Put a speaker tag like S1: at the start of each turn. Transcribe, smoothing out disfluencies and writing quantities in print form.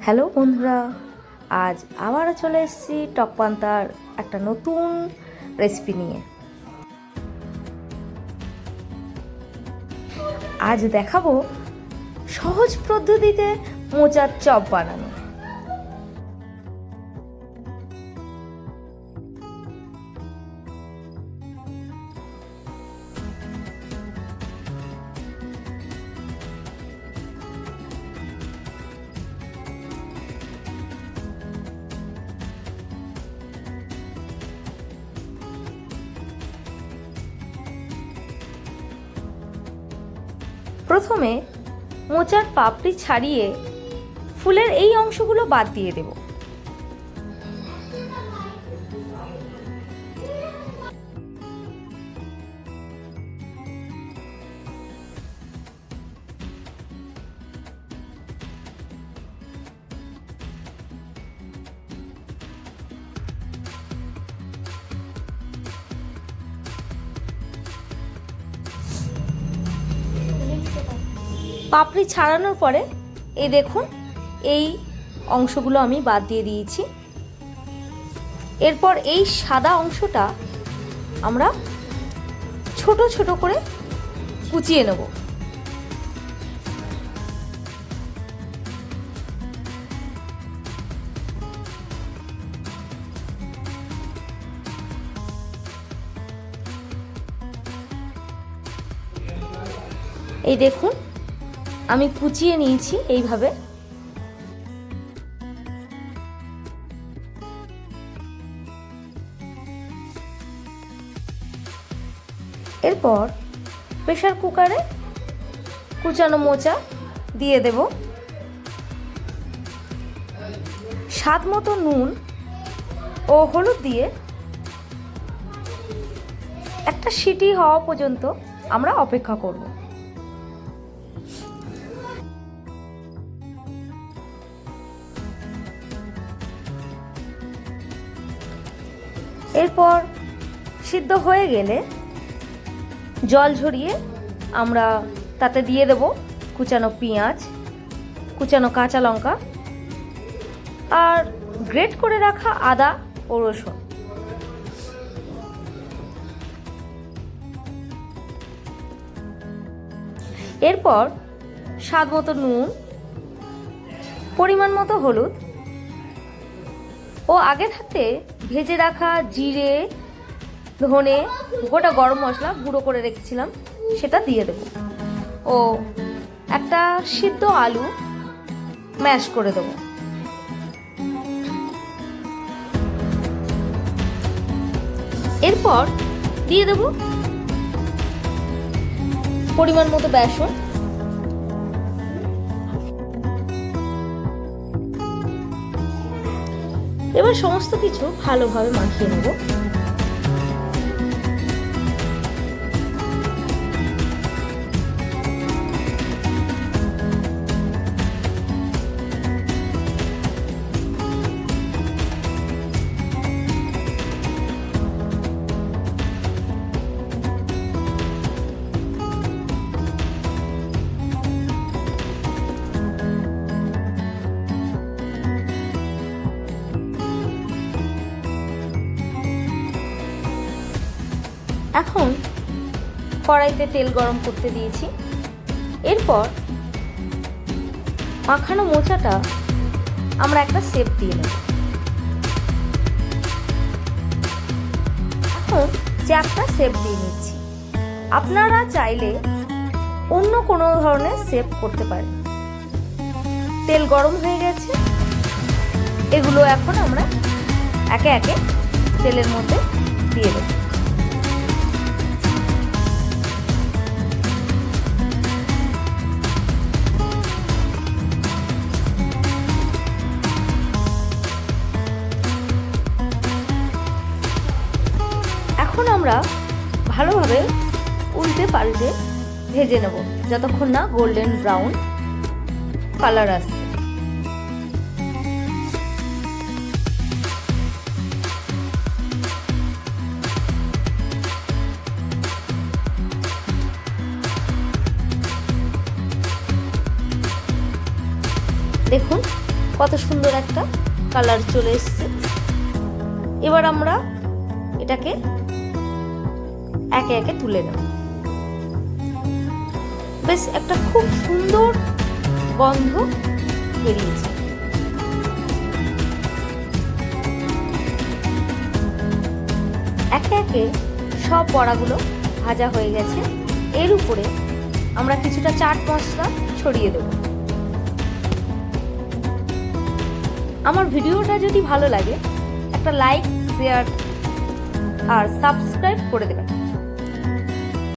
S1: Hello বন্ধুরা, আজ আবারও চলে এসেছি টক পান্তার একটা নতুন রেসিপি নিয়ে। আজ দেখাবো সহজ পদ্ধতিতে মোচার চপ বানানো। প্রথমে মোচার পাপড়ি ছাড়িয়ে ফুলের এই অংশগুলো বাদ দিয়ে দেব। পাপড়ি ছাড়ানোর পরে এই দেখুন, এই অংশগুলো আমি বাদ দিয়ে দিয়েছি। এরপর এই সাদা অংশটা আমরা ছোট ছোট করে কুচিয়ে নেব। এই দেখুন, আমি কুচিয়ে নিয়েছি এইভাবে। এরপর প্রেসার কুকারে কুচানো মোচা দিয়ে দেব। স্বাদ মতো নুন ও হলুদ দিয়ে একটা সিটি হওয়া পর্যন্ত আমরা অপেক্ষা করব। এরপর সিদ্ধ হয়ে গেলে জল ঝরিয়ে আমরা তাতে দিয়ে দেব কুচানো পেঁয়াজ, কুচানো কাঁচা লঙ্কা আর গ্রেট করে রাখা আদা ও রসুন। এরপর স্বাদ মতো নুন, পরিমাণ মতো হলুদ ও আগে থাকতে ভেজে রাখা জিরে, ধনে, গোটা গরম মশলা গুঁড়ো করে রেখেছিলাম সেটা দিয়ে দেব ও একটা সিদ্ধ আলু ম্যাশ করে দেব। এরপর দিয়ে দেব পরিমাণ মতো বেসন, এবার সমস্ত কিছু ভালোভাবে মাখিয়ে নেব। এখন কড়াইতে তেল গরম করতে দিয়েছি। এরপর মাখানো মোচাটা আমরা একটা শেপ দিয়ে নেব। এখন চ্যাপটা শেপ দিয়ে নিচ্ছি। আপনারা চাইলে অন্য কোনো ধরনের শেপ করতে পারেন। তেল গরম হয়ে গেছে, এগুলো এখন আমরা একে একে তেলের মধ্যে দিয়ে দেব। এখন আমরা ভালোভাবে উল্টে পাল্টে ভেজে নেব যতক্ষণ না গোল্ডেন ব্রাউন কালার আসছে। দেখুন কত সুন্দর একটা কালার চলে এসছে। এবার আমরা এটাকে একে একে তুলে নেব। বেশ একটা খুব সুন্দর গন্ধ বেরিয়েছে। একে একে সব বড়াগুলো ভাজা হয়ে গেছে। এর উপরে আমরা কিছুটা চাট মশলা ছড়িয়ে দেব। আমার ভিডিওটা যদি ভালো লাগে একটা লাইক, শেয়ার আর সাবস্ক্রাইব করে দেবেন।